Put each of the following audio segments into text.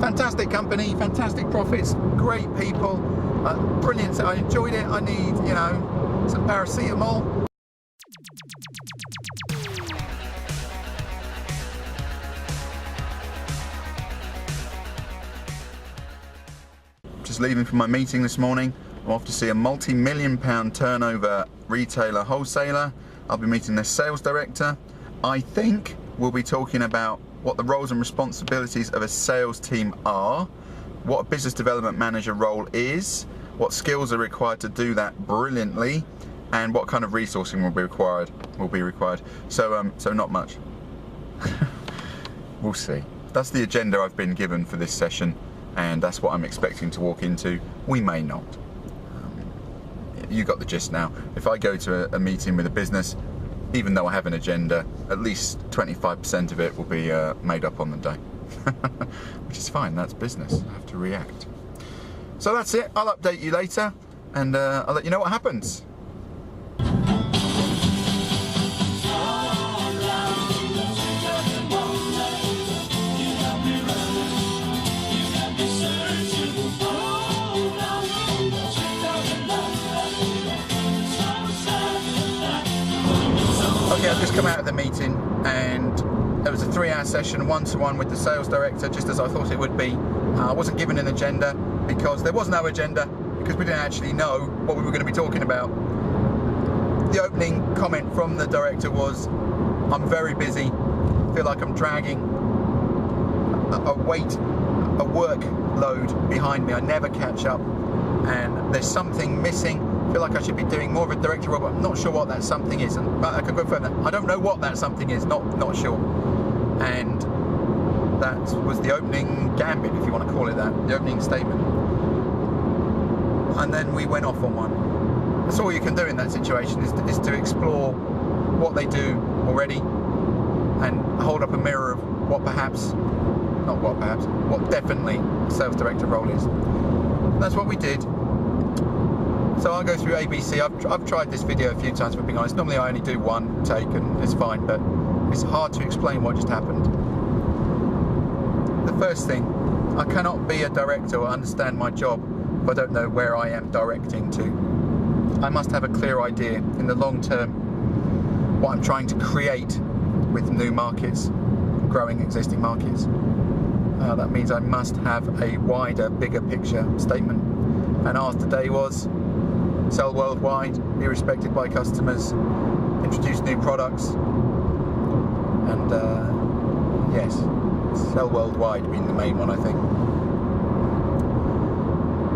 fantastic company, fantastic profits, great people, brilliant. I enjoyed it. I need, some paracetamol. Just leaving from my meeting this morning. I'm off to see a multi-million pound turnover retailer wholesaler. I'll be meeting their sales director. I think we'll be talking about what the roles and responsibilities of a sales team are, what a business development manager role is, what skills are required to do that brilliantly, and what kind of resourcing will be required. So not much. We'll see. That's the agenda I've been given for this session, and that's what I'm expecting to walk into. We may not. You got the gist now. If I go to a meeting with a business, even though I have an agenda, at least 25% of it will be made up on the day. Which is fine, that's business. I have to react. So that's it. I'll update you later, and I'll let you know what happens. Okay, I've just come out of the meeting, and there was a 3-hour session, one-to-one with the sales director, just as I thought it would be. I wasn't given an agenda because there was no agenda, because we didn't actually know what we were going to be talking about. The opening comment from the director was, I'm very busy, feel like I'm dragging a workload behind me, I never catch up, and there's something missing. I feel like I should be doing more of a director role, but I'm not sure what that something is. And I could go further. I don't know what that something is, not sure. And that was the opening gambit, if you want to call it that, the opening statement. And then we went off on one. That's all you can do in that situation, is to explore what they do already and hold up a mirror of what definitely a sales director role is. And that's what we did. So I'll go through ABC. I've tried this video a few times, for being honest. Normally I only do one take and it's fine, but it's hard to explain what just happened. The first thing, I cannot be a director or understand my job if I don't know where I am directing to. I must have a clear idea in the long term what I'm trying to create with new markets, growing existing markets. That means I must have a wider, bigger picture statement. And ours today was sell worldwide, be respected by customers, introduce new products, and yes, sell worldwide being the main one, I think.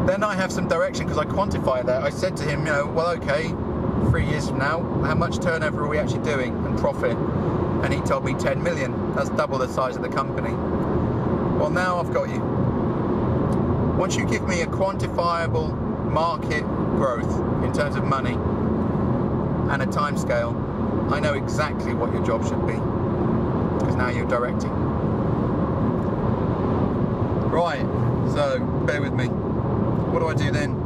Then I have some direction, because I quantify that. I said to him, well, okay, 3 years from now, how much turnover are we actually doing and profit? And he told me 10 million. That's double the size of the company. Well, now I've got you. Once you give me a quantifiable market growth in terms of money and a time scale, I know exactly what your job should be, because now you're directing. Right, so bear with me. What do I do then?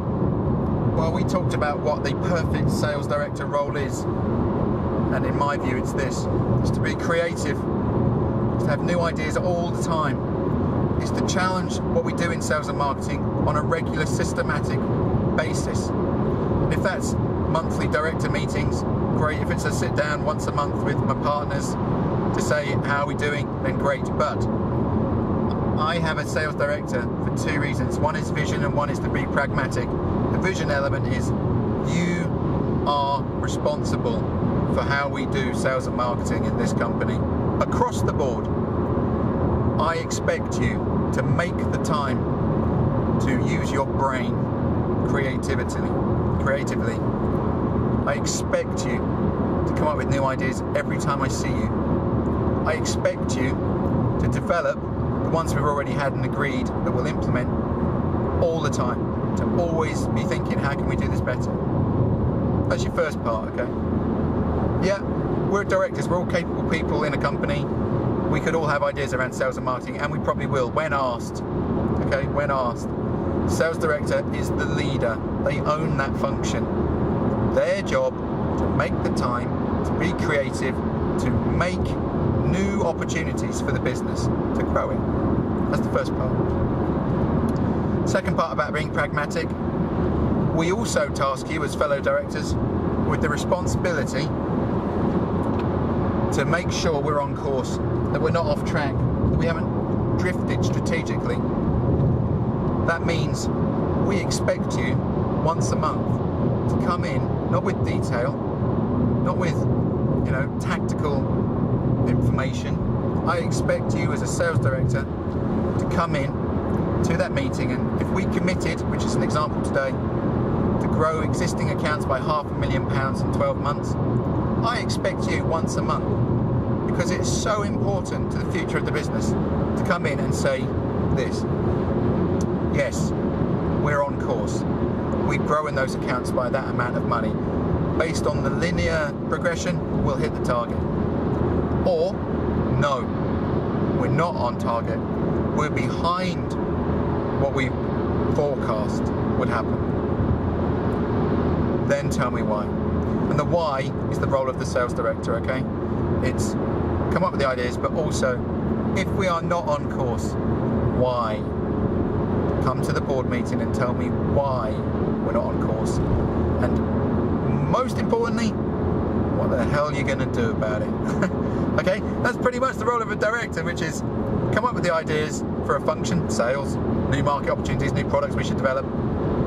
Well, we talked about what the perfect sales director role is, and in my view it's this. It's to be creative, it's to have new ideas all the time. Is to challenge what we do in sales and marketing on a regular, systematic basis. And if that's monthly director meetings, great. If it's a sit down once a month with my partners to say how are we doing, then great. But I have a sales director for 2 reasons. One is vision and one is to be pragmatic. The vision element is you are responsible for how we do sales and marketing in this company across the board. I expect you to make the time to use your brain creatively. I expect you to come up with new ideas every time I see you. I expect you to develop the ones we've already had and agreed that we'll implement all the time. To always be thinking, how can we do this better? That's your first part, okay? Yeah, we're directors, we're all capable people in a company. We could all have ideas around sales and marketing, and we probably will when asked. Okay, when asked. Sales director is the leader. They own that function. Their job to make the time, to be creative, to make new opportunities for the business, to grow it. That's the first part. Second part about being pragmatic. We also task you as fellow directors with the responsibility to make sure we're on course, that we're not off track, that we haven't drifted strategically. That means we expect you once a month to come in, not with detail, not with, tactical information. I expect you as a sales director to come in to that meeting, and if we committed, which is an example today, to grow existing accounts by £500,000 in 12 months, I expect you once a month, because it's so important to the future of the business to come in and say this: yes, we're on course. We're growing those accounts by that amount of money. Based on the linear progression, we'll hit the target. Or, no, we're not on target. We're behind what we forecast would happen. Then tell me why. And the why is the role of the sales director, okay? It's come up with the ideas, but also, if we are not on course, why? Come to the board meeting and tell me why we're not on course. And most importantly, what the hell are you going to do about it? Okay, that's pretty much the role of a director, which is come up with the ideas for a function, sales, new market opportunities, new products we should develop.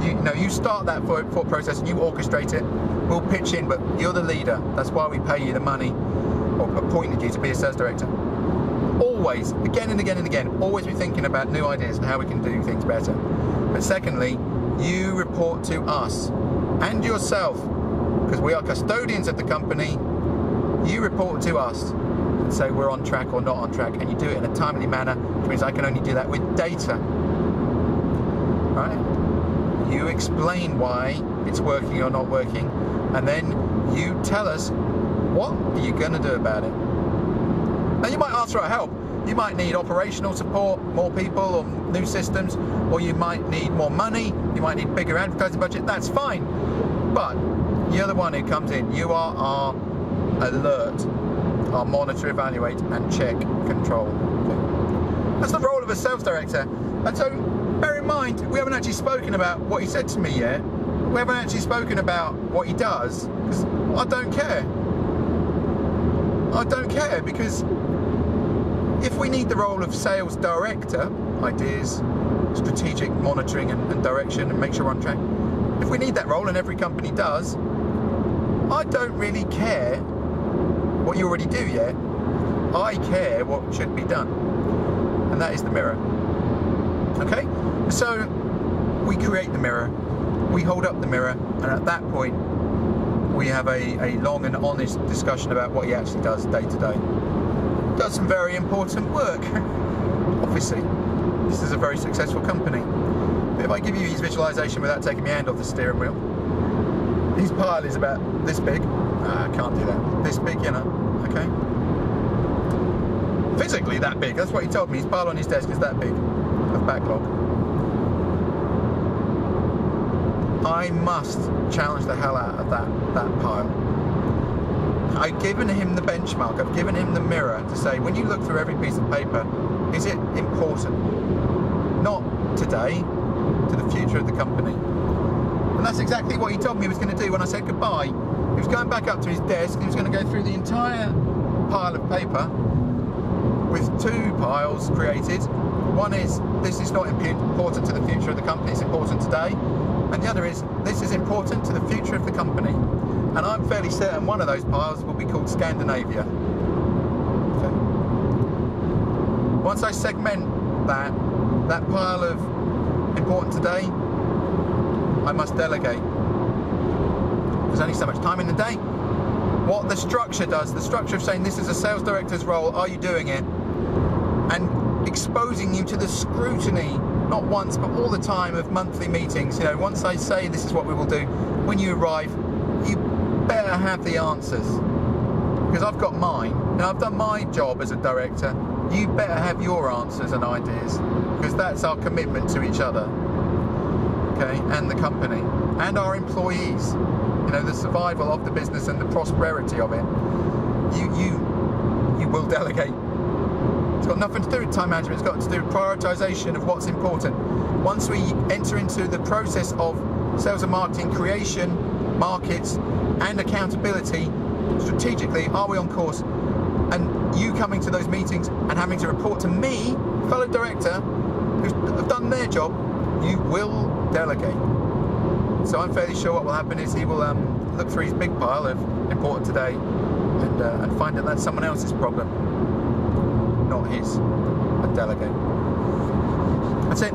You start that thought process and you orchestrate it. We'll pitch in, but you're the leader. That's why we pay you the money, or appointed you to be a sales director. Always, again and again and again, always be thinking about new ideas and how we can do things better. But secondly, you report to us and yourself, because we are custodians of the company. You report to us and say we're on track or not on track, and you do it in a timely manner, which means I can only do that with data. Right? You explain why it's working or not working, and then you tell us what are you going to do about it. Now you might ask for our help. You might need operational support, more people, or new systems, or you might need more money, you might need bigger advertising budget. That's fine, but you're the one who comes in. You are our alert, our monitor, evaluate, and check control. Okay. That's the role of a sales director. And so bear in mind, we haven't actually spoken about what he said to me yet. We haven't actually spoken about what he does, because I don't care. I don't care, because if we need the role of sales director, ideas, strategic monitoring and direction, and make sure we're on track, if we need that role, and every company does, I don't really care what you already do yet. I care what should be done, and that is the mirror. Okay, so we create the mirror, we hold up the mirror, and at that point we have a long and honest discussion about what he actually does day to day. Does some very important work. Obviously, this is a very successful company. But if I give you his visualization without taking my hand off the steering wheel, his pile is about this big. I can't do that. This big, okay? Physically that big, that's what he told me. His pile on his desk is that big of backlog. I must challenge the hell out of that pile. I've given him the benchmark, I've given him the mirror to say, when you look through every piece of paper, is it important? Not today, to the future of the company. And that's exactly what he told me he was going to do when I said goodbye. He was going back up to his desk, he was going to go through the entire pile of paper with two piles created. One is, this is not important to the future of the company, it's important today. And the other is, this is important to the future of the company. And I'm fairly certain one of those piles will be called Scandinavia. Okay. Once I segment that pile of important today, I must delegate. There's only so much time in the day. What the structure does, the structure of saying this is a sales director's role, are you doing it? And exposing you to the scrutiny, not once, but all the time, of monthly meetings. Once I say this is what we will do, when you arrive, you better have the answers. Because I've got mine, and I've done my job as a director. You better have your answers and ideas, because that's our commitment to each other, okay, and the company, and our employees. The survival of the business and the prosperity of it. You will delegate. It's got nothing to do with time management. It's got to do with prioritization of what's important. Once we enter into the process of sales and marketing creation, markets, and accountability, strategically, are we on course? And you coming to those meetings and having to report to me, fellow director, who's done their job, you will delegate. So I'm fairly sure what will happen is he will look through his big pile of important today and find that that's someone else's problem, not his, and delegate. That's it.